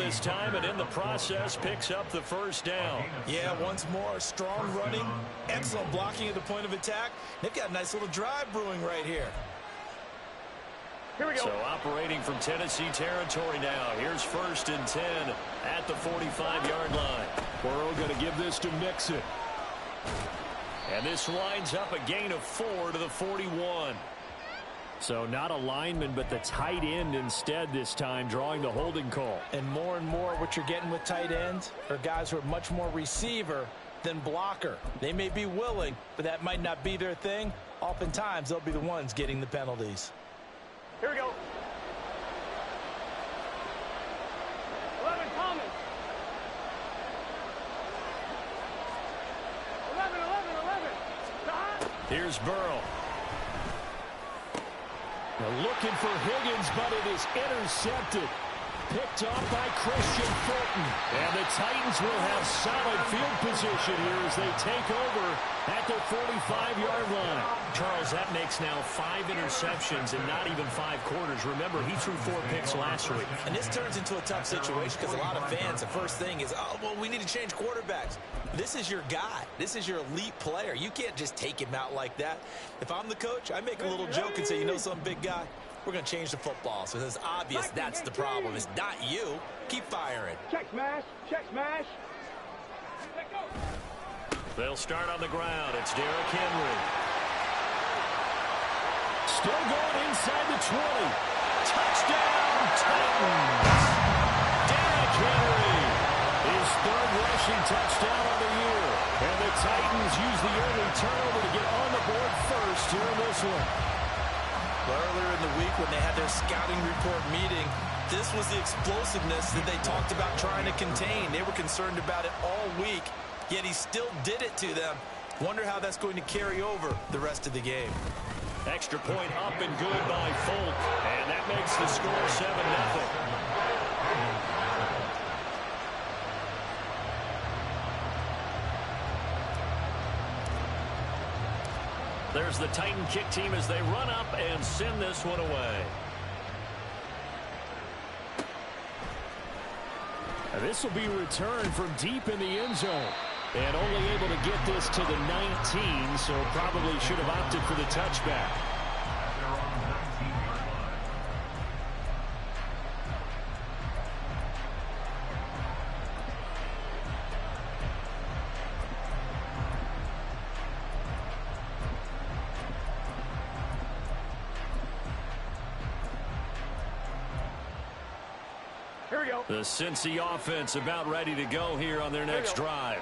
this time, and in the process picks up the first down. Yeah, once more, strong running, excellent blocking at the point of attack. They've got a nice little drive brewing right here. Here we go. So operating from Tennessee territory now. Here's 1st and 10 at the 45-yard line. Burrow going to give this to Mixon. And this winds up a gain of 4 to the 41. So not a lineman, but the tight end instead this time, drawing the holding call. And more what you're getting with tight ends are guys who are much more receiver than blocker. They may be willing, but that might not be their thing. Oftentimes, they'll be the ones getting the penalties. Here we go. 11 Thomas. 11. Here's Burrow. They're looking for Higgins, but it is intercepted. Picked off by Christian Fulton. And the Titans will have solid field position here as they take over at the 45-yard line. Charles, that makes now 5 interceptions in not even 5 quarters. Remember, he threw 4 picks last week. And this turns into a tough situation because a lot of fans, the first thing is, oh, well, we need to change quarterbacks. This is your guy. This is your elite player. You can't just take him out like that. If I'm the coach, I make a little joke and say, you know something, big guy? We're going to change the football. So it's obvious that's the problem. It's not you. Keep firing. Check smash. Check smash. Let go. They'll start on the ground. It's Derrick Henry. Still going inside the 20. Touchdown, Titans. Derrick Henry. His 3rd rushing touchdown of the year. And the Titans use the early turnover to get on the board first here in this one. Earlier in the week when they had their scouting report meeting, this was the explosiveness that they talked about trying to contain. They were concerned about it all week, yet he still did it to them. Wonder how that's going to carry over the rest of the game. Extra point up and good by Folk. And that makes the score 7-0. There's the Titan kick team as they run up and send this one away. This will be returned from deep in the end zone. And only able to get this to the 19, so probably should have opted for the touchback. Here we go. The Cincy offense about ready to go here on their next drive.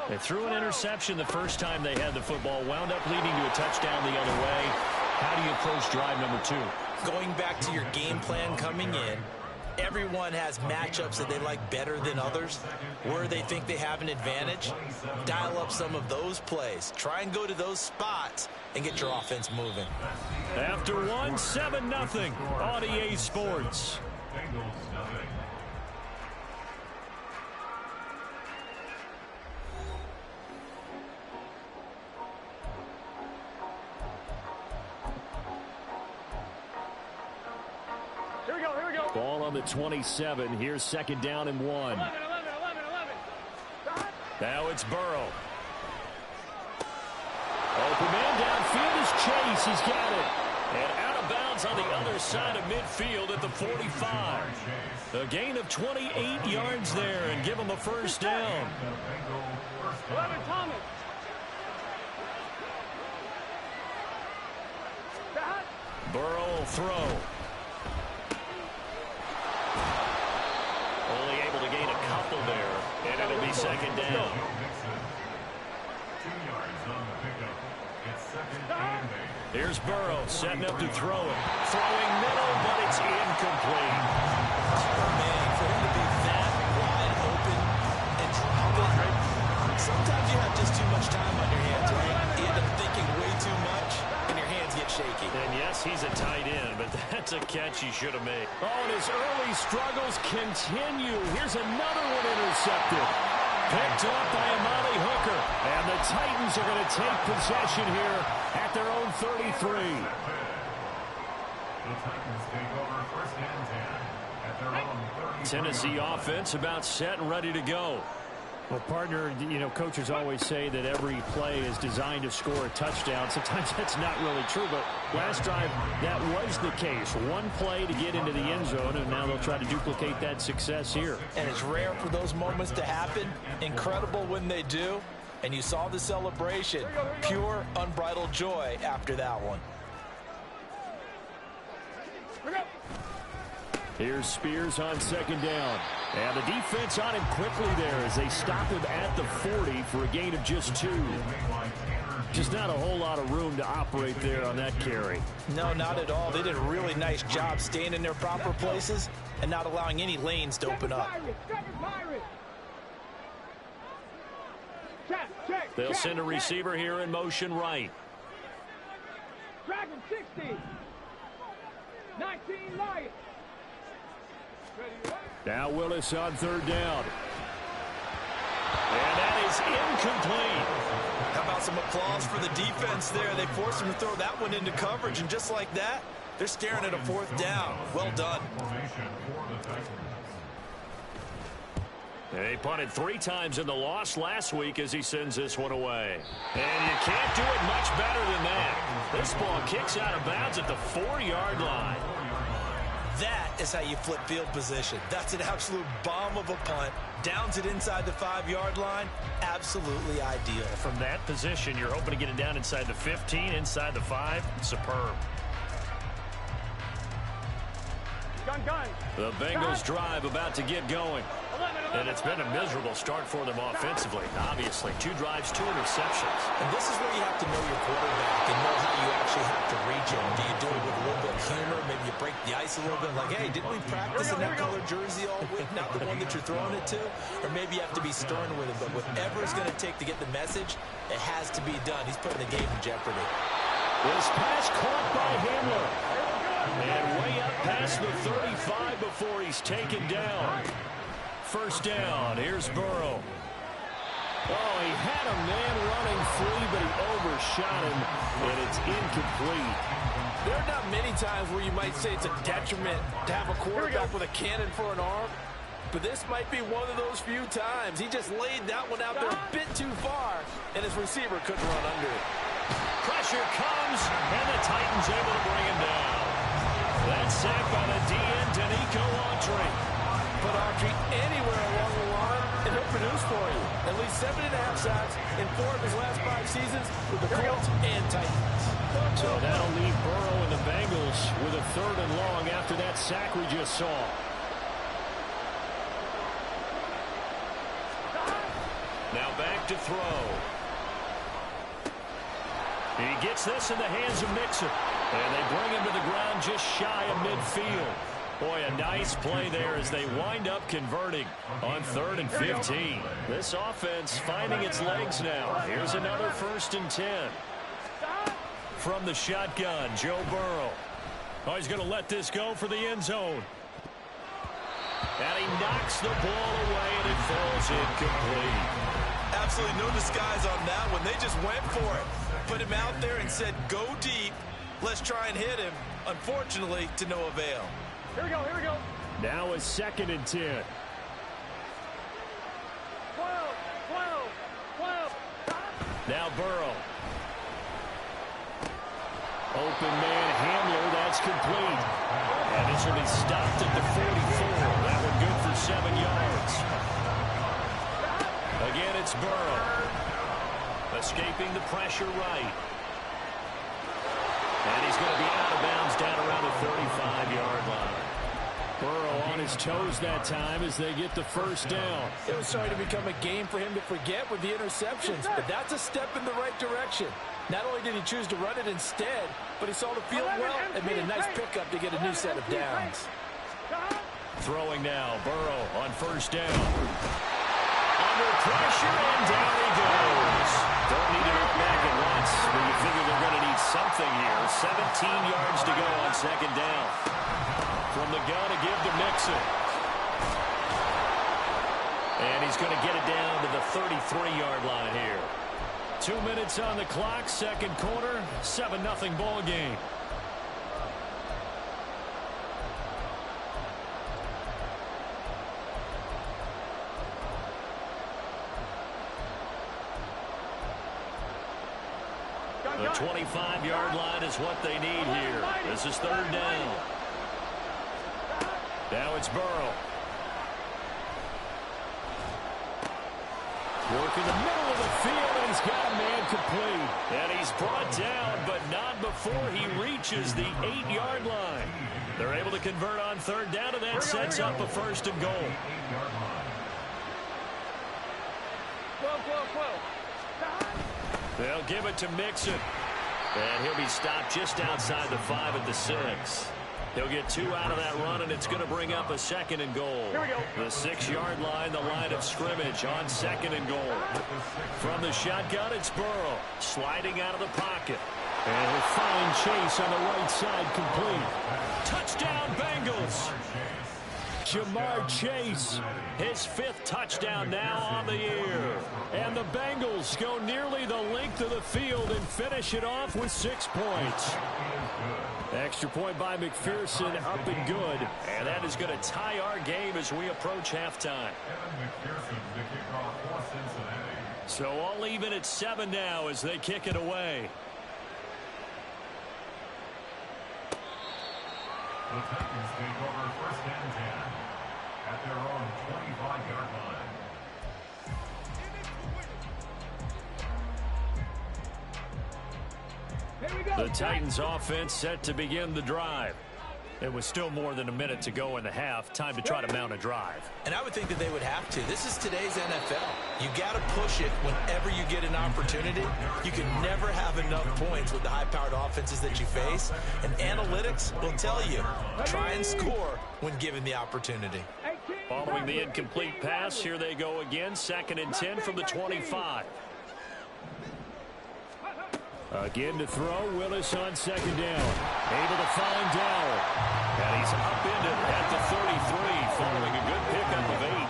They threw an interception the first time they had the football, wound up leading to a touchdown the other way. How do you approach drive number 2? Going back to your game plan coming in, everyone has matchups that they like better than others. Where they think they have an advantage, dial up some of those plays. Try and go to those spots and get your offense moving. After 1, 7-0 on EA Sports. Ball on the 27. Here's 2nd down and 1. 11. Now it's Burrow. Open man downfield is Chase. He's got it. And out of bounds on the other side of midfield at the 45. A gain of 28 yards there and give him a first down. 11 Thomas. Burrow will throw. Only able to gain a couple there, and it'll be 2nd down. Here's Burrow setting up to throw it. Throwing middle, but it's incomplete. Oh, man, for him to be that wide open and drop it. Sometimes you have just too much time on your hands, right? You end up thinking way too much, and your hands get shaky. And yes, he's a tight end, but that's a catch he should have made. Oh, and his early struggles continue. Here's another one intercepted. Picked off by Amani Hooker. And the Titans are going to take possession here at their own 33. The Titans take over 1st and 10 Tennessee offense about set and ready to go. Well, partner, you know, coaches always say that every play is designed to score a touchdown. Sometimes that's not really true, but last drive, that was the case. One play to get into the end zone, and now they'll try to duplicate that success here. And it's rare for those moments to happen. Incredible when they do. And you saw the celebration. Pure, unbridled joy after that one. Here's Spears on second down. And the defense on him quickly there as they stop him at the 40 for a gain of just 2. Just not a whole lot of room to operate there on that carry. No, not at all. They did a really nice job staying in their proper places and not allowing any lanes to open up. They'll send a receiver here in motion right. Dragon 60. 19 Lions. Now Willis on third down. And that is incomplete. How about some applause for the defense there? They forced him to throw that one into coverage, and just like that, they're staring at a fourth down. Well done. They punted 3 times in the loss last week as he sends this one away. And you can't do it much better than that. This ball kicks out of bounds at the 4-yard line. That is how you flip field position. That's an absolute bomb of a punt. Downs it inside the 5-yard line. Absolutely ideal. From that position, you're hoping to get it down inside the 15, inside the 5. Superb. Gun. The Bengals drive about to get going. And it's been a miserable start for them offensively. Obviously, 2 drives, 2 interceptions. And this is where you have to know your quarterback and know how you actually have to reach him. Do you do it with a little bit of humor? Maybe you break the ice a little bit like, hey, didn't we practice in that color jersey all week? Not the one that you're throwing it to? Or maybe you have to be stern with him. But whatever it's going to take to get the message, it has to be done. He's putting the game in jeopardy. This pass caught by Hamler. And way up past the 35 before he's taken down. First down. Here's Burrow. Oh, he had a man running free, but he overshot him, and it's incomplete. There are not many times where you might say it's a detriment to have a quarterback with a cannon for an arm, but this might be one of those few times. He just laid that one out there a bit too far, and his receiver couldn't run under it. Pressure comes, and the Titans able to bring him down. That's sacked by the DN, Danico Autry. Put Autry anywhere along the line, and he'll produce for you. At least 7.5 sacks in 4 of his last 5 seasons with the Colts and Titans. So that'll leave Burrow and the Bengals with a 3rd and long after that sack we just saw. Now back to throw. He gets this in the hands of Mixon. And they bring him to the ground just shy of midfield. Boy, a nice play there as they wind up converting on 3rd and 15. This offense finding its legs now. Here's another 1st and 10. From the shotgun, Joe Burrow. Oh, he's going to let this go for the end zone. And he knocks the ball away, and it falls incomplete. Absolutely no disguise on that one. They just went for it. Put him out there and said, go deep. Let's try and hit him. Unfortunately, to no avail. Here we go. Now a 2nd and 10. 12. Now Burrow. Open man Hamler, that's complete. And this will be stopped at the 44. That one good for 7 yards. Again, it's Burrow. Escaping the pressure right. And he's going to be out of bounds down around the 35-yard line. Burrow on his toes that time as they get the 1st down. It was starting to become a game for him to forget with the interceptions, but that's a step in the right direction. Not only did he choose to run it instead, but he saw the field well and made a nice pickup to get a new set of downs. Throwing now, Burrow on 1st down. Under pressure, and down he goes. Don't need to look back at once when you figure they're going to need something here. 17 yards to go on 2nd down. From the gun to give to Mixon. And he's going to get it down to the 33-yard line here. 2 minutes on the clock, 2nd quarter, 7-0 ball game. The 25-yard line is what they need here. This is third down. Now it's Burrow. Working the middle of the field, and he's got a man complete. And he's brought down, but not before he reaches the 8-yard line. They're able to convert on third down, and that sets up a first and goal. They'll give it to Mixon. And he'll be stopped just outside the 5 at the 6. He'll get 2 out of that run, and it's going to bring up a second and goal. The 6-yard line, the line of scrimmage on second and goal. From the shotgun, it's Burrow sliding out of the pocket. And he'll find Chase on the right side complete. Touchdown, Bengals. Jamar Chase, his 5th touchdown now on the year. And the Bengals go nearly the length of the field and finish it off with 6 points. Extra point by McPherson, up and good. And that is going to tie our game as we approach halftime. So all even at 7 now as they kick it away. The Titans take over first and 10 at their own 25-yard line. The Titans offense set to begin the drive. It was still more than a minute to go in the half. Time to try to mount a drive. And I would think that they would have to. This is today's NFL. You got to push it whenever you get an opportunity. You can never have enough points with the high-powered offenses that you face. And analytics will tell you, try and score when given the opportunity. Following the incomplete pass, here they go again. 2nd and 10 from the 25. Again to throw, Willis on 2nd down. Able to find Dowell. And he's upended at the 33, following a good pickup of 8.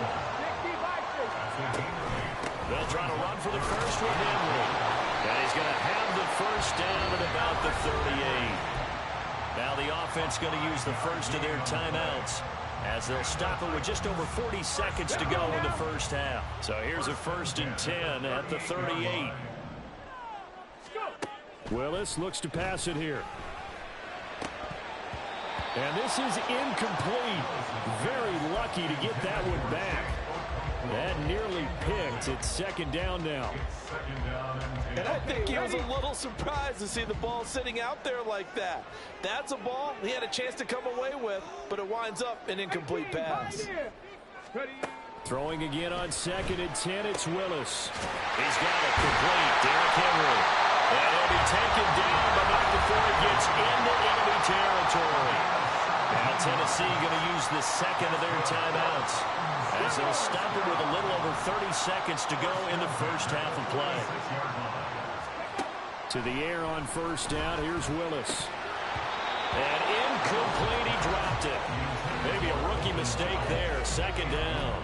They'll try to run for the first with Henry. And he's going to have the first down at about the 38. Now the offense going to use the first of their timeouts, as they'll stop it with just over 40 seconds to go in the first half. So here's a 1st and 10 at the 38. Willis looks to pass it here. And this is incomplete. Very lucky to get that one back. That nearly picked. It's 2nd down now. And I think he was a little surprised to see the ball sitting out there like that. That's a ball he had a chance to come away with, but it winds up an incomplete pass. Throwing again on 2nd and 10, it's Willis. He's got it complete. Derrick Henry. And he'll be taken down, but not before he gets into enemy territory. Now Tennessee going to use the second of their timeouts, as they'll stop it with a little over 30 seconds to go in the first half of play. To the air on first down, here's Willis. And incomplete, he dropped it. Maybe a rookie mistake there, 2nd down.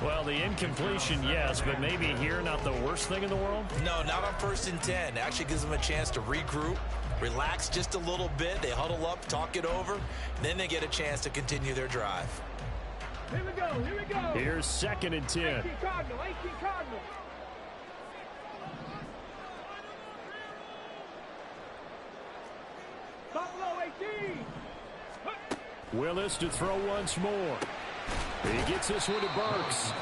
Well, the incompletion, yes, but maybe here not the worst thing in the world? No, not on 1st and 10. Actually gives them a chance to regroup, relax just a little bit. They huddle up, talk it over, and then they get a chance to continue their drive. Here we go, here we go. Here's 2nd and 10. 18 Cardinal, 18 Cardinal. Buffalo 18. Willis to throw once more. He gets this one to Burks.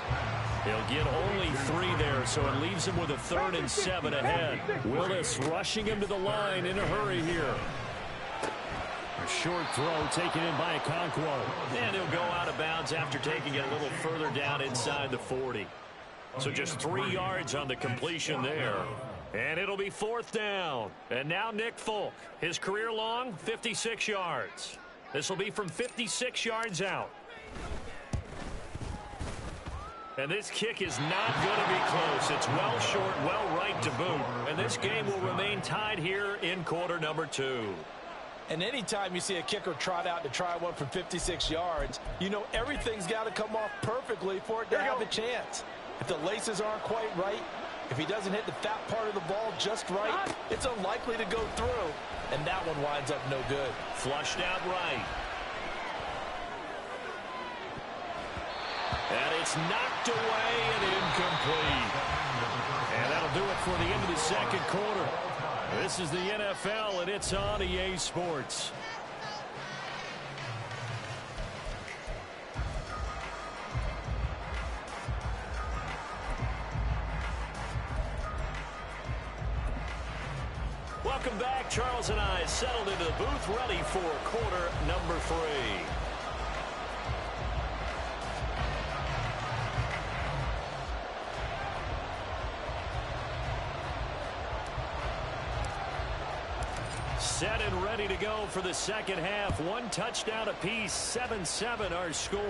He'll get only 3 there, so it leaves him with a 3rd and 7 ahead. Willis rushing him to the line in a hurry here. A short throw taken in by Okonkwo. And he'll go out of bounds after taking it a little further down inside the 40. So just 3 yards on the completion there. And it'll be 4th down. And now Nick Folk. His career long, 56 yards. This will be from 56 yards out. And this kick is not going to be close. It's well short, well right to boot. And this game will remain tied here in quarter number 2. And anytime you see a kicker trot out to try one from 56 yards, you know everything's got to come off perfectly for it to have a chance. If the laces aren't quite right, if he doesn't hit the fat part of the ball just right, it's unlikely to go through. And that one winds up no good. Flushed out right. And it's knocked away and incomplete. And that'll do it for the end of the second quarter. This is the NFL, and it's on EA Sports. Welcome back. Charles and I settled into the booth, ready for quarter number 3. Set and ready to go for the second half. 1 touchdown apiece, 7-7 our score.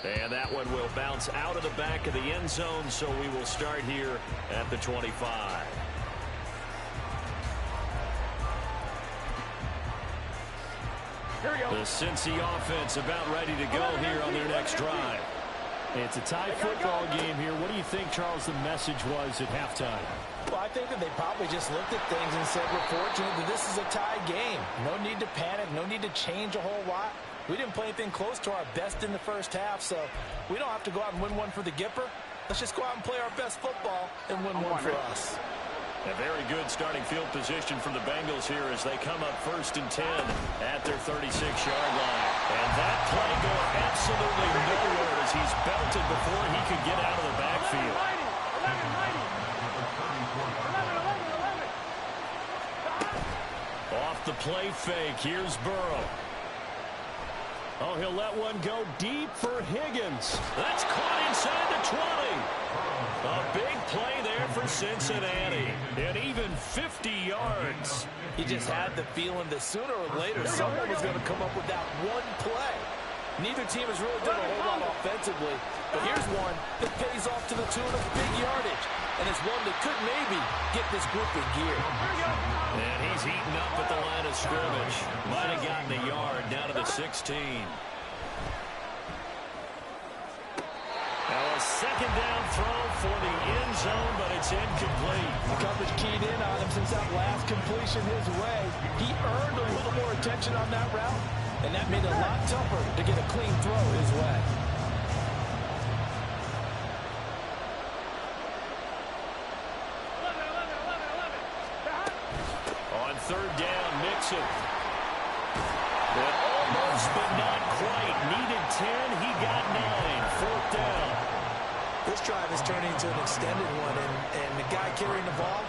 And that one will bounce out of the back of the end zone, so we will start here at the 25. The Cincy offense about ready to go here on their next drive. It's a tie football game here. What do you think, Charles, the message was at halftime? Well, I think that they probably just looked at things and said, we're fortunate that this is a tie game. No need to panic. No need to change a whole lot. We didn't play anything close to our best in the first half, so we don't have to go out and win one for the Gipper. Let's just go out and play our best football and win one for us. A very good starting field position for the Bengals here as they come up 1st and 10 at their 36-yard line. And that play going absolutely nowhere as he's belted before he could get out of the backfield. Off the play fake, here's Burrow. Oh, he'll let one go deep for Higgins. That's caught inside the 20. A big play there for Cincinnati. And even 50 yards. He just had the feeling that sooner or later someone was going to come up with that one play. Neither team has really done a whole lot offensively, but here's one that pays off to the tune of big yardage. And it's one that could maybe get this group in gear. And he's heating up at the line of scrimmage. Might have gotten a yard down to the 16. Now a second down throw for the end zone, but it's incomplete. The coverage keyed in on him since that last completion his way. He earned a little more attention on that route, and that made it a lot tougher to get a clean throw his way. On 3rd down, Mixon. But almost, but not quite. Needed 10, he got 9. 4th down. This drive is turning into an extended one, and the guy carrying the ball,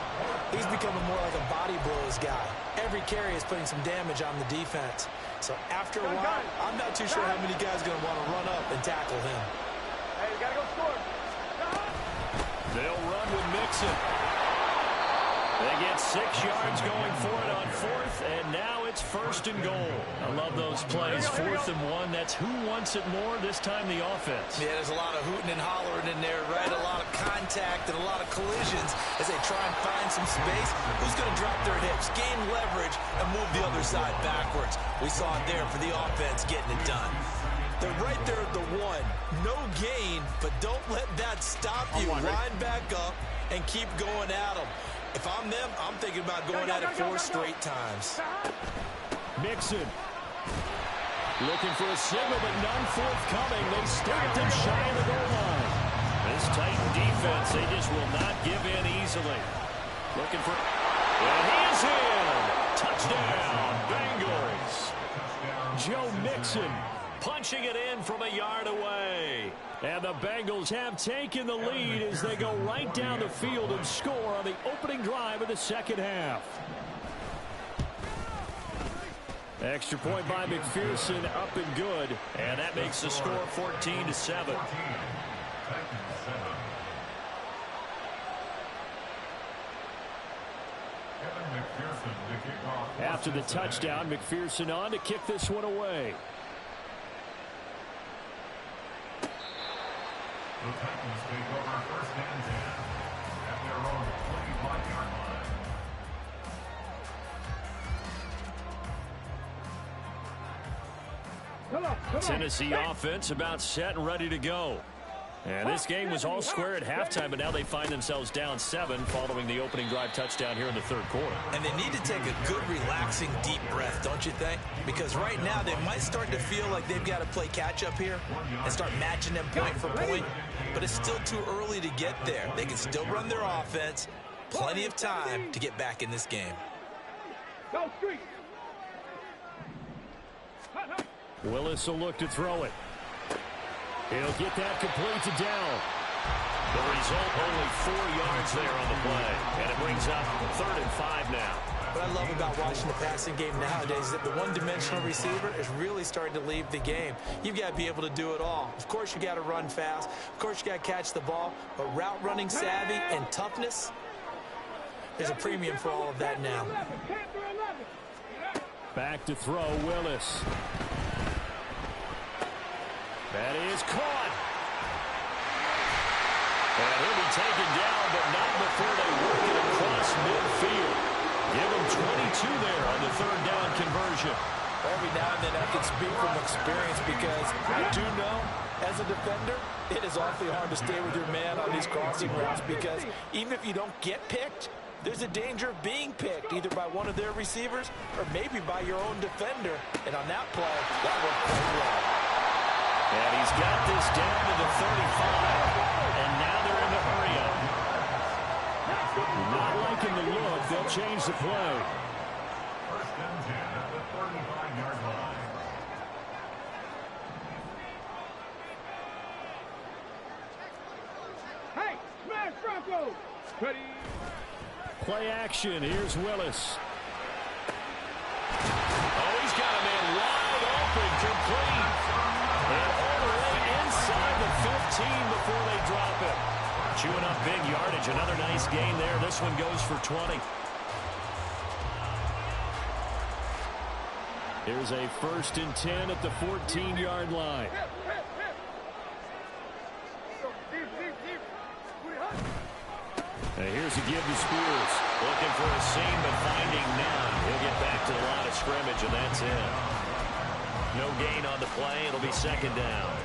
he's becoming more like a body blows guy. Every carry is putting some damage on the defense. So after a while, I'm not too sure how many guys are going to want to run up and tackle him. Hey, you got to go score. They'll run with Mixon. They get 6 yards going for it on 4th, and now it's 1st and goal. I love those plays. 4th and 1. That's who wants it more, this time the offense. Yeah, there's a lot of hooting and hollering in there, right? A lot of contact and a lot of collisions as they try and find some space. Who's going to drop their hips, gain leverage, and move the other side backwards? We saw it there for the offense getting it done. They're right there at the 1. No gain, but don't let that stop you. Line back up and keep going at them. If I'm them, I'm thinking about going at it 4 straight times. Mixon. Looking for a signal, but none forthcoming. They stopped him shy of the goal line. This Titan defense, they just will not give in easily. Looking for... And he is in! Touchdown, Bengals! Joe Mixon punching it in from a yard away. And the Bengals have taken the lead as they go right down the field and score on the opening drive of the second half. Extra point by McPherson, up and good. And that makes the score 14-7. After the touchdown, McPherson on to kick this one away. The Titans take over 1st and 10 at their own 25-yard line. Tennessee offense about set and ready to go. And this game was all square at halftime, but now they find themselves down 7 following the opening drive touchdown here in the 3rd quarter. And they need to take a good, relaxing, deep breath, don't you think? Because right now they might start to feel like they've got to play catch-up here and start matching them point for point. But it's still too early to get there. They can still run their offense, Plenty of time to get back in this game. Go street. Willis will look to throw it. He'll get that complete to Dell. The result, only 4 yards there on the play. And it brings up 3rd and 5 now. What I love about watching the passing game nowadays is that the one-dimensional receiver is really starting to leave the game. You've got to be able to do it all. Of course, you got to run fast. Of course, you got to catch the ball. But route running savvy and toughness, there's a premium for all of that now. Back to throw, Willis. That is caught. And he'll be taken down, but not before they work it across midfield. Give him 22 there on the 3rd down conversion. Every now and then I can speak from experience because I do know, as a defender, it is awfully hard to stay with your man on these crossing routes because even if you don't get picked, there's a danger of being picked either by one of their receivers or maybe by your own defender. And on that play, that worked quite well. And he's got this down to the 35. And now they're in the hurry up. Not liking the look. They'll change the play. 1st and 10 at the 35-yard line. Hey, smash Bronco. Ready. Play action. Here's Willis. Oh, he's got a man wide open, complete. And all the way inside the 15 before they drop it. Chewing up big yardage. Another nice gain there. This one goes for 20. Here's a 1st and 10 at the 14-yard line. And here's a give to Spears. Looking for a seam, but finding none. He'll get back to the line of scrimmage, and that's it. No gain on the play. It'll be 2nd down.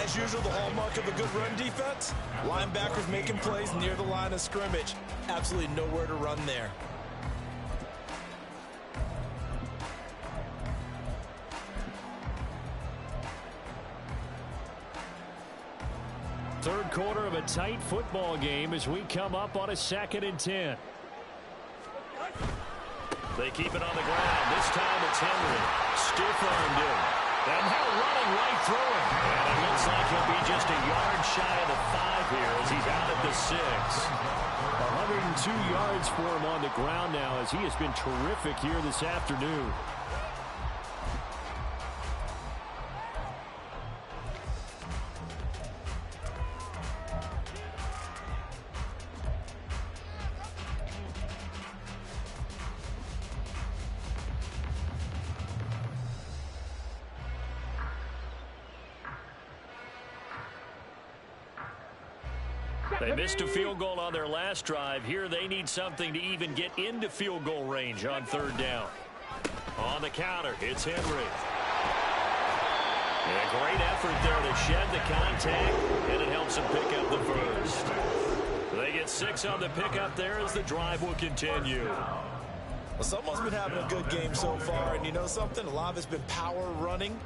As usual, the hallmark of a good run defense, linebackers making plays near the line of scrimmage. Absolutely nowhere to run there. Third quarter of a tight football game as we come up on a 2nd and 10. They keep it on the ground. This time it's Henry. Stiff-armed him. And now running right through him. And it looks like he'll be just a yard shy of the 5 here as he's out at the 6. 102 yards for him on the ground now as he has been terrific here this afternoon. They missed a field goal on their last drive. Here they need something to even get into field goal range on 3rd down. On the counter, it's Henry. And a great effort there to shed the contact, and it helps them pick up the 1st. They get 6 on the pickup there as the drive will continue. Well, someone's been having a good game so far, and you know something? A lot of it's been power running.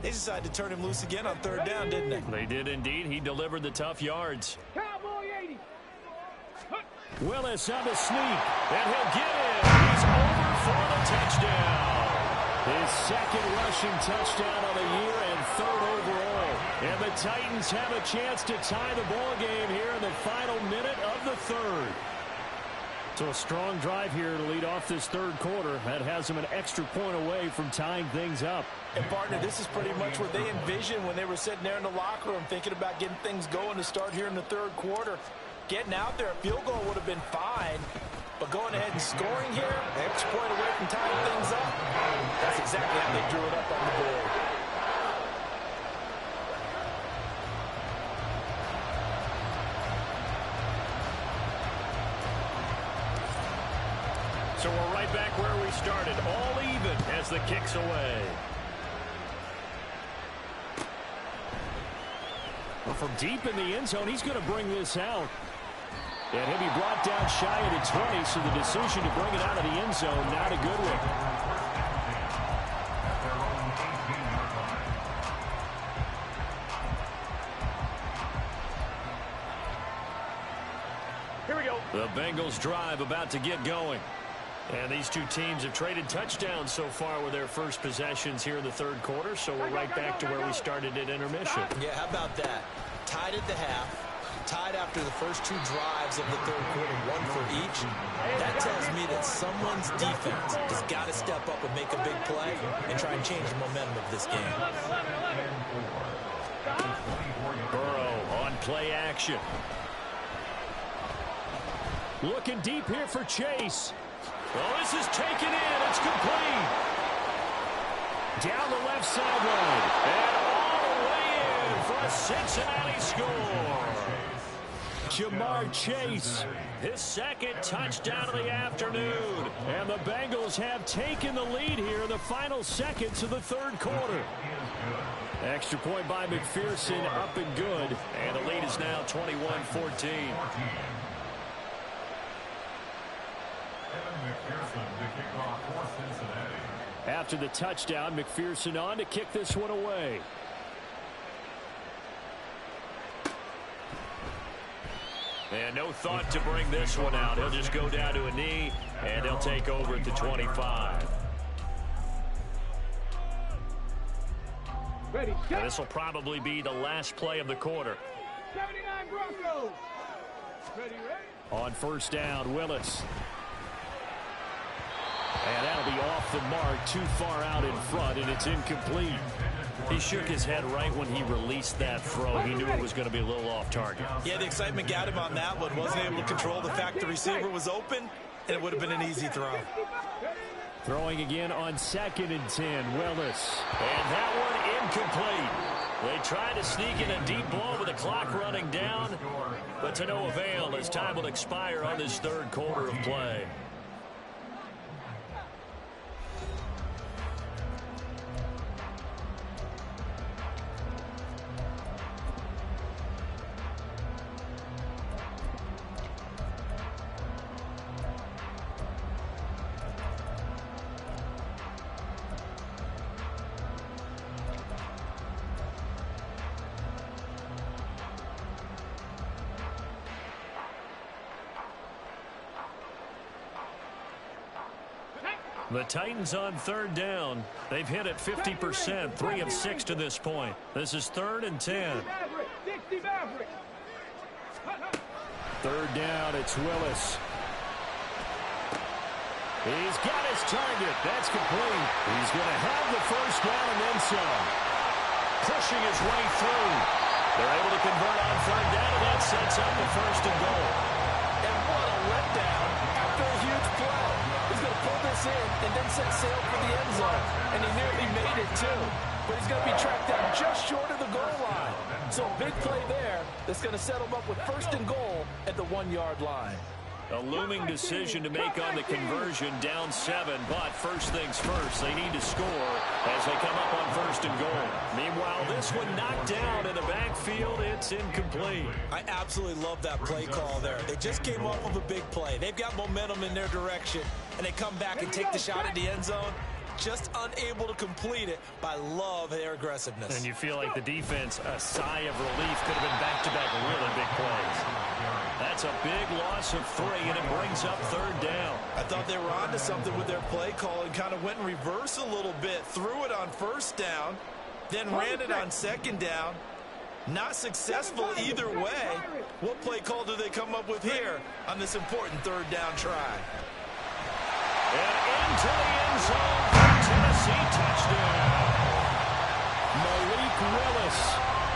They decided to turn him loose again on 3rd down, didn't they? They did indeed. He delivered the tough yards. Cowboy 80. Willis on the sneak. And he'll get it. He's over for the touchdown. His 2nd rushing touchdown of the year and 3rd overall. And the Titans have a chance to tie the ball game here in the final minute of the 3rd. So a strong drive here to lead off this 3rd quarter. That has them an extra point away from tying things up. And, partner, this is pretty much what they envisioned when they were sitting there in the locker room thinking about getting things going to start here in the 3rd quarter. Getting out there, a field goal would have been fine. But going ahead and scoring here, an extra point away from tying things up, that's exactly how they drew it up on the board. So we're right back where we started, all even as the kick's away. Well, from deep in the end zone, he's going to bring this out. And he'll be brought down shy of the 20, so the decision to bring it out of the end zone, not a good one. Here we The Bengals drive about to get going. And these two teams have traded touchdowns so far with their first possessions here in the third quarter, so we're right back to where we started at intermission. Yeah, how about that? Tied at the half, tied after the first two drives of the third quarter, one for each. That tells me that someone's defense has got to step up and make a big play and try and change the momentum of this game. Burrow on play action. Looking deep here for Chase. Oh, this is taken in. It's complete. Down the left sideline. And all the way in for a Cincinnati score. Jamar Chase, his second touchdown of the afternoon. And the Bengals have taken the lead here in the final seconds of the third quarter. Extra point by McPherson, up and good. And the lead is now 21-14. After the touchdown, McPherson on to kick this one away. And no thought to bring this one out. He'll just go down to a knee, and they'll take over at the 25. This will probably be the last play of the quarter. 79 Broncos. Ready. On first down, Willis. And that'll be off the mark, too far out in front, and it's incomplete. He shook his head right when he released that throw. He knew it was going to be a little off target. Yeah, the excitement got him on that one. Wasn't able to control the fact the receiver was open, and it would have been an easy throw. Throwing again on 2nd and 10, Willis. And that one incomplete. They tried to sneak in a deep ball with the clock running down, but to no avail as time will expire on this third quarter of play. The Titans on third down. They've hit it 50%, 3 of 6 to this point. This is 3rd and 10. Third down, it's Willis. He's got his target. That's complete. He's going to have the first down and then some. Pushing his way through. They're able to convert on third down, and that sets up the 1st and goal. And what a letdown after a huge play. He's going to pull this in and then set sail for the end zone. And he nearly made it, too. But he's going to be tracked down just short of the goal line. So a big play there that's going to set him up with 1st and goal at the 1-yard line. A looming decision to make on the conversion, down 7, but first things first, they need to score as they come up on 1st and goal. Meanwhile, this one knocked down in the backfield, it's incomplete. I absolutely love that play call there. They just came off of a big play. They've got momentum in their direction, and they come back and take the shot at the end zone. Just unable to complete it, but I love their aggressiveness. And you feel like the defense, a sigh of relief, could have been back-to-back really big plays. That's a big loss of 3, and it brings up 3rd down. I thought they were onto something with their play call and kind of went in reverse a little bit. Threw it on 1st down, then ran it on 2nd down. Not successful either way. What play call do they come up with here on this important 3rd down try? And into the end zone for Tennessee touchdown. Malik Willis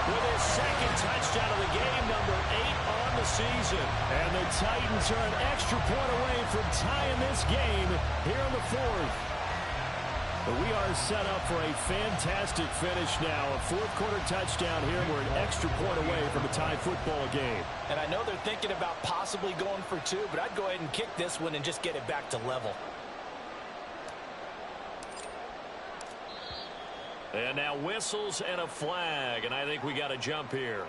with his 2nd touchdown of the game, number 8 on the season. And the Titans are an extra point away from tying this game here in the 4th. But we are set up for a fantastic finish now. A 4th quarter touchdown here. We're an extra point away from a tie football game. And I know they're thinking about possibly going for 2, but I'd go ahead and kick this one and just get it back to level. And now whistles and a flag, and I think we got a jump here.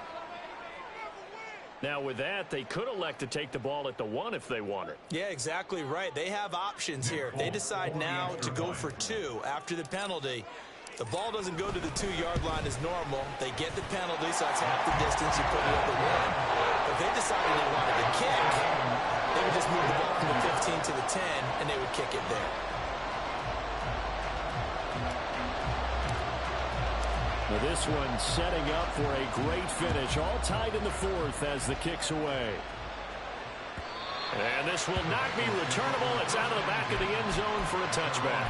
Now with that, they could elect to take the ball at the 1 if they want it. Yeah, exactly right. They have options here. They decide now to go for 2 after the penalty. The ball doesn't go to the 2-yard line as normal. They get the penalty, so that's half the distance. You put it at the 1. But they decided they wanted to kick. They would just move the ball from the 15 to the 10, and they would kick it there. Well, this one setting up for a great finish. All tied in the fourth as the kick's away. And this will not be returnable. It's out of the back of the end zone for a touchback.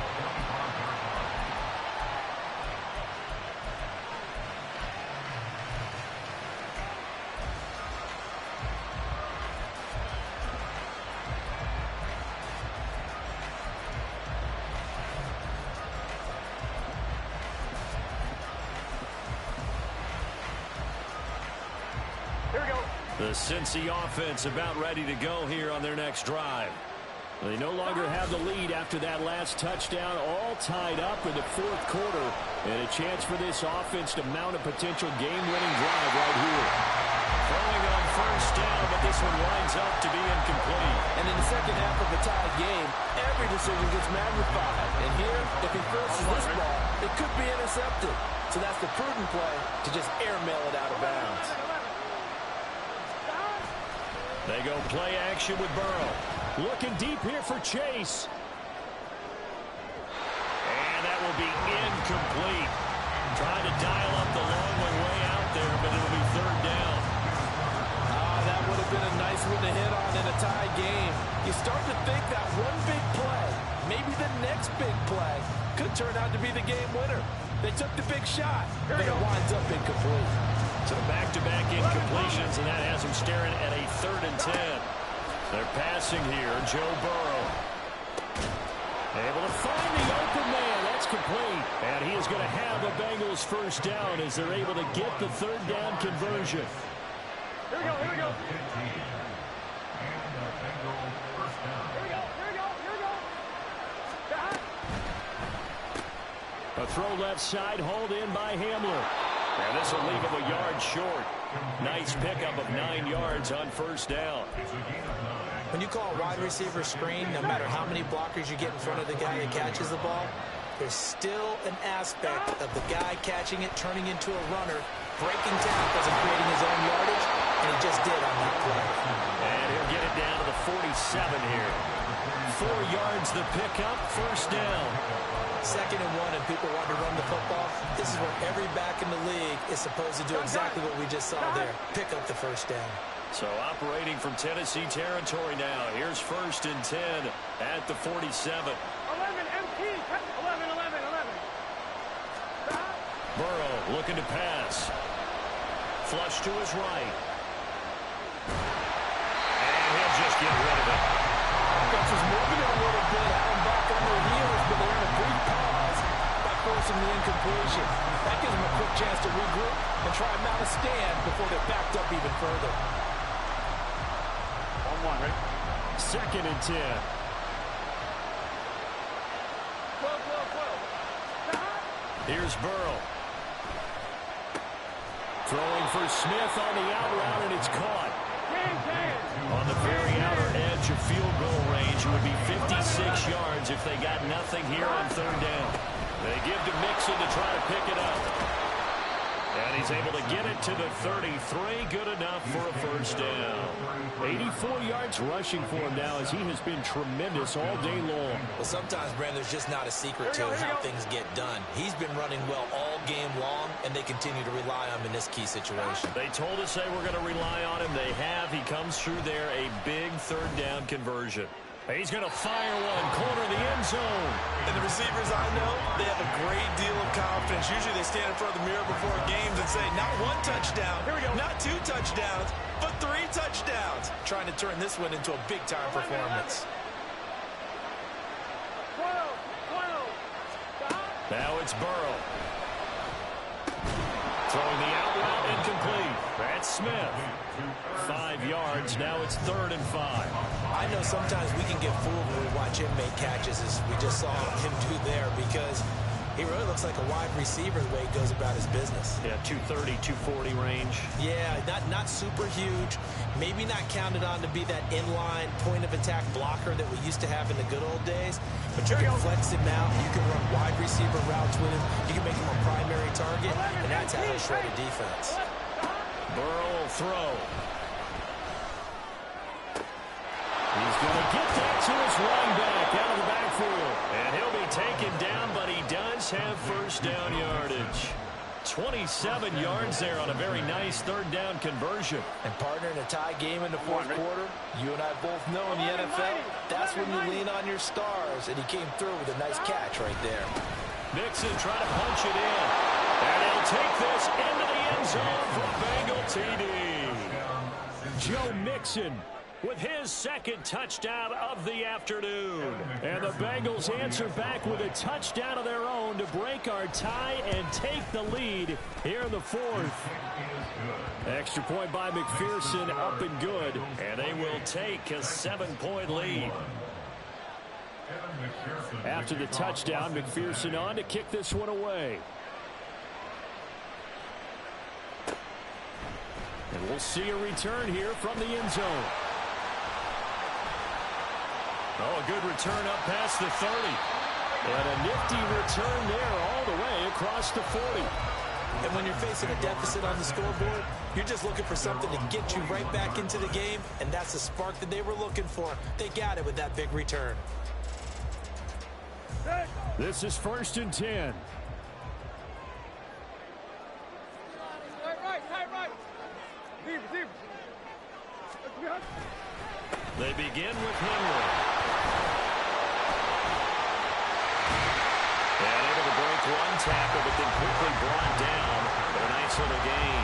The Cincy offense about ready to go here on their next drive. They no longer have the lead after that last touchdown, all tied up in the fourth quarter, and a chance for this offense to mount a potential game-winning drive right here. Throwing on first down, but this one winds up to be incomplete. And in the second half of the tied game, every decision gets magnified. And here, if he forces this ball, it could be intercepted. So that's the prudent play to just airmail it out of bounds. They go play action with Burrow. Looking deep here for Chase. And that will be incomplete. Trying to dial up the long way out there, but it'll be third down. That would have been a nice one to hit on in a tie game. You start to think that one big play, maybe the next big play, could turn out to be the game winner. They took the big shot, but it winds up incomplete. So back-to-back incompletions, and that has them staring at a 3rd and 10. They're passing here. Joe Burrow able to find the open man. That's complete. And he is going to have a Bengals first down as they're able to get the 3rd down conversion. Here we go, here we go. A throw left side, hauled in by Hamler. And this will leave him a yard short. Nice pickup of 9 yards on first down. When you call a wide receiver screen, no matter how many blockers you get in front of the guy that catches the ball, there's still an aspect of the guy catching it, turning into a runner, breaking tackles and creating his own yardage, and he just did on that play. And he'll get it down to the 47 here. 4 yards the pickup, first down. 2nd and 1, and people want to run the football. This is where every back in the league is supposed to do exactly what we just saw there. Pick up the first down. So operating from Tennessee territory now. Here's 1st and 10 at the 47. 11, MT, 11. Burrow looking to pass. Flush to his right. And he'll just get rid of it. Offense is moving a little bit, having back on their heels, but they're in a brief pause by forcing the incompletion. That gives them a quick chance to regroup and try and mount a stand before they're backed up even further. 1-1, ready? 2nd and 10. 12. Here's Burrow. Throwing for Smith on the out route, and it's caught. On the very outer edge of field goal range, it would be 56 yards if they got nothing here on 3rd down. They give to Mixon to try to pick it up. And he's able to get it to the 33. Good enough for a first down. 84 yards rushing for him now as he has been tremendous all day long. Well, sometimes, Brand, there's just not a secret to how things get done. He's been running well all game long, and they continue to rely on him in this key situation. They told us they were going to rely on him. They have. He comes through there, a big 3rd down conversion. He's going to fire one, corner the end zone. And the receivers I know, they have a great deal of confidence. Usually they stand in front of the mirror before games and say, not 1 touchdown, not 2 touchdowns, but 3 touchdowns. Trying to turn this one into a big-time performance. 12. Now it's Burrow. Throwing the out route, incomplete. That's Smith. 5 yards. Now it's 3rd and 5. I know sometimes we can get fooled when we watch him make catches, as we just saw him do there, because he really looks like a wide receiver the way he goes about his business. Yeah, 230, 240 range. Yeah, not super huge. Maybe not counted on to be that inline point-of-attack blocker that we used to have in the good old days. But you can flex him out. You can run wide receiver routes with him. You can make him a primary target, and that's how he'll shred a defense. Burrow will throw. He's Going to get that to his running back out of the backfield. And he'll be taken down, but he does have first down yardage. 27 yards there on a very nice third down conversion. And partner, in a tie game in the fourth quarter, you and I both know in the NFL, that's when you lean on your stars, and he came through with a nice catch right there. Mixon trying to punch it in. And he'll take this into the end zone for a Bengal TD. Joe Mixon with his second touchdown of the afternoon. And the Bengals answer back with a touchdown of their own to break our tie and take the lead here in the fourth. Extra point by McPherson, up and good. And they will take a 7-point lead. After the touchdown, McPherson on to kick this one away. And we'll see a return here from the end zone. Oh, a good return up past the 30. And a nifty return there all the way across the 40. And when you're facing a deficit on the scoreboard, you're just looking for something to get you right back into the game, and that's the spark that they were looking for. They got it with that big return. This is 1st and 10. They begin with Henry. And able to break one tackle, but then quickly brought down. But a nice little gain.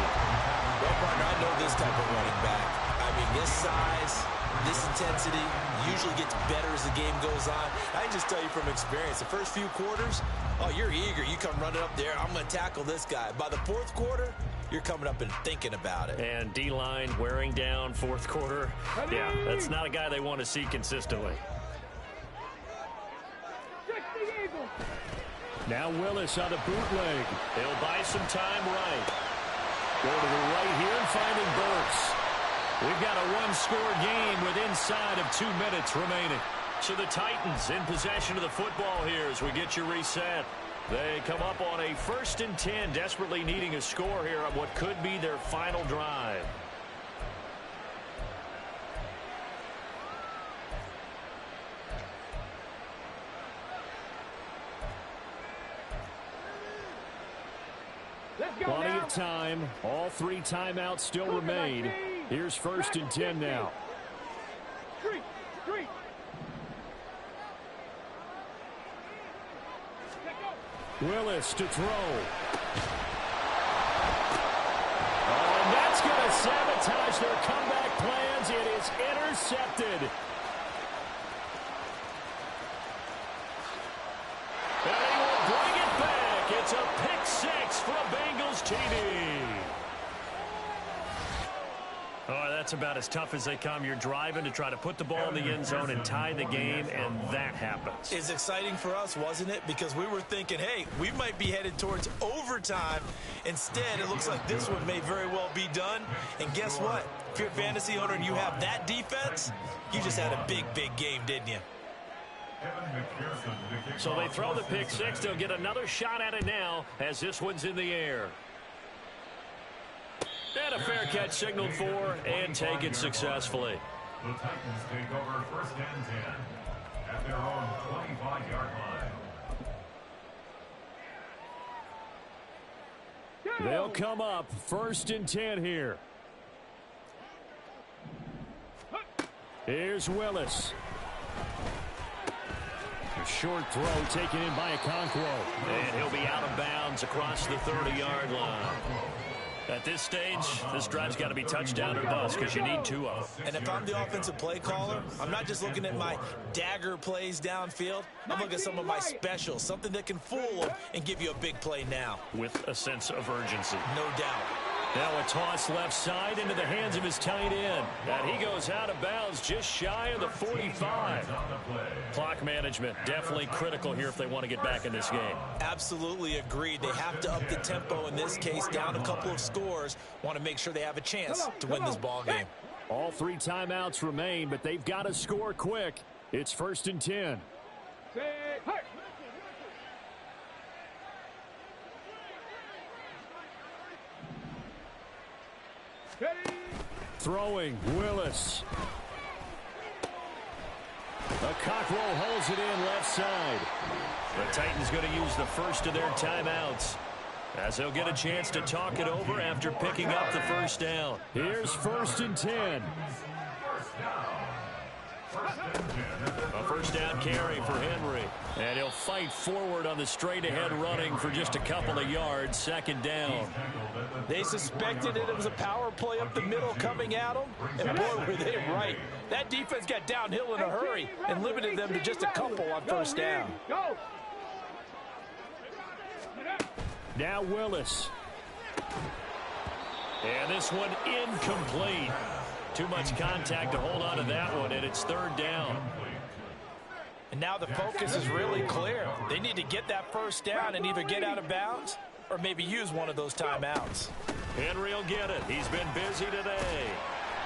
Well, partner, I know this type of running back. I mean, this size, this intensity usually gets better as the game goes on. I can just tell you from experience, the first few quarters, oh, you're eager. You come running up there, I'm going to tackle this guy. By the fourth quarter, you're coming up and thinking about it. And D-line wearing down fourth quarter. Yeah, that's not a guy they want to see consistently. Now Willis on a bootleg. He'll buy some time right. Go to the right here and finding Burks. We've got a one-score game with inside of 2 minutes remaining. So the Titans in possession of the football here as we get you reset. They come up on a 1st and 10, desperately needing a score here on what could be their final drive. Plenty of time. All 3 timeouts still remain. Here's 1st and 10 now. Willis to throw. Oh, and that's going to sabotage their comeback plans. It is intercepted. And he will bring it back. It's a pick 6 for a Bengals TD. Oh, that's about as tough as they come. You're driving to try to put the ball in the end zone and tie the game, and that happens. It's exciting for us, wasn't it? Because we were thinking, hey, we might be headed towards overtime. Instead, it looks like this one may very well be done. And guess what? If you're a fantasy owner and you have that defense, you just had a big, big game, didn't you? So they throw the pick 6. They'll get another shot at it now as this one's in the air. And a fair catch signaled for and taken successfully. The Titans take over 1st and 10 at their own 25-yard line. They'll come up 1st and 10 here. Here's Willis. A short throw taken in by Okonkwo. And he'll be out of bounds across the 30-yard line. At this stage, this drive's got to be touchdown or bust because you need 2 of them. And if I'm the offensive play caller, I'm not just looking at my dagger plays downfield. I'm looking at some of my specials, something that can fool them and give you a big play now. With a sense of urgency. No doubt. Now a toss left side into the hands of his tight end. And he goes out of bounds just shy of the 45. Clock management definitely critical here if they want to get back in this game. Absolutely agreed. They have to up the tempo in this case, down a couple of scores. Want to make sure they have a chance to win this ball game. All 3 timeouts remain, but they've got to score quick. It's 1st and 10. Throwing, Willis. Cockrell holds it in left side. The Titans going to use the first of their timeouts, as they'll get a chance to talk it over after picking up the first down. Here's 1st and 10. A first down carry for Henry. And he'll fight forward on the straight-ahead running for just a couple of yards. 2nd down. They suspected it was a power play up the middle coming at them, and boy, were they right. That defense got downhill in a hurry and limited them to just a couple on first down. Now Willis. And this one incomplete. Too much contact to hold on to that one, and it's 3rd down. And now the focus is really clear. They need to get that first down and either get out of bounds or maybe use one of those timeouts. Henry will get it. He's been busy today.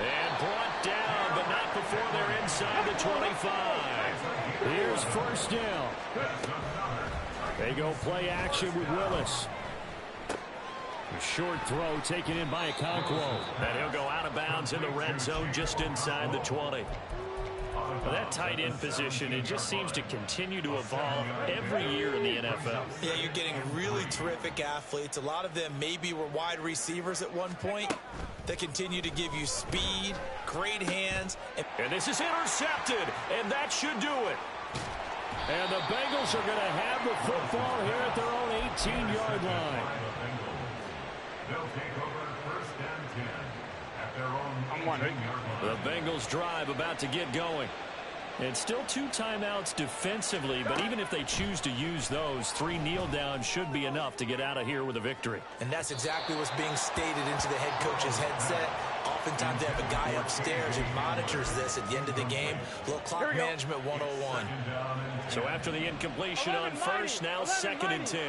And brought down, but not before they're inside the 25. Here's 1st down. They go play action with Willis. A short throw taken in by Okonkwo. And he'll go out of bounds in the red zone just inside the 20. Well, that tight end position, it just seems to continue to evolve every year in the NFL. Yeah, you're getting really terrific athletes. A lot of them maybe were wide receivers at one point that continue to give you speed, great hands. And this is intercepted, and that should do it. And the Bengals are going to have the football here at their own 18-yard line. They'll take over 1st and 10 at their own 18-yard line. The Bengals drive about to get going. And still 2 timeouts defensively, but even if they choose to use those, 3 kneel downs should be enough to get out of here with a victory. And that's exactly what's being stated into the head coach's headset. Oftentimes they have a guy upstairs who monitors this at the end of the game. Little clock management 101. So after the incompletion on first, now 2nd and 10.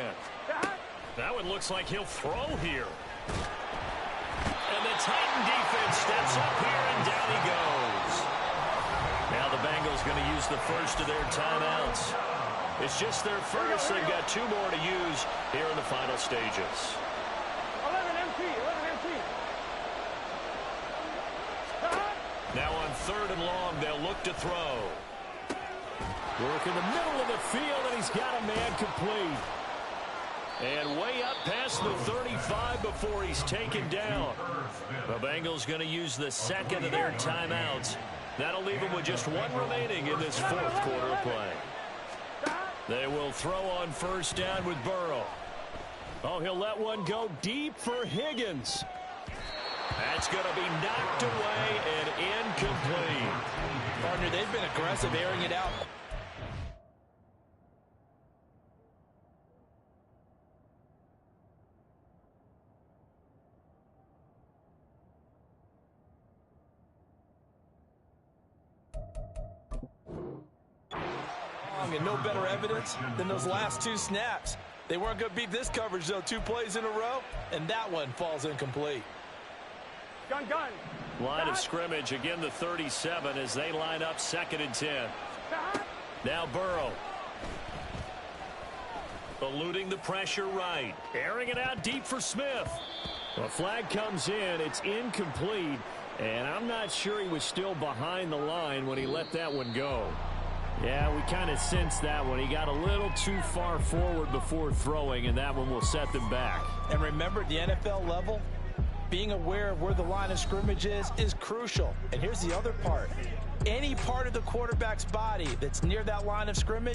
That one looks like he'll throw here. And the Titan defense steps up here, and down he goes. Now the Bengals going to use the first of their timeouts. It's just their first. They've got 2 more to use here in the final stages. 11 MT. Now on 3rd and long, they'll look to throw. Work in the middle of the field, and he's got a man complete. And way up past the 35 before he's taken down. The Bengals going to use the 2nd of their timeouts. That'll leave them with just 1 remaining in this 4th quarter of play. They will throw on first down with Burrow. Oh, he'll let one go deep for Higgins. That's going to be knocked away and incomplete. Partner, they've been aggressive airing it out. And no better evidence than those last 2 snaps. They weren't going to beat this coverage, though. 2 plays in a row, and that one falls incomplete. Gun. Line of scrimmage, again the 37 as they line up 2nd and 10. Now Burrow. Eluding the pressure right. Airing it out deep for Smith. The flag comes in. It's incomplete. And I'm not sure he was still behind the line when he let that one go. Yeah, we kind of sensed that one. He got a little too far forward before throwing, and that one will set them back. And remember, at the NFL level, being aware of where the line of scrimmage is crucial. And here's the other part. Any part of the quarterback's body that's near that line of scrimmage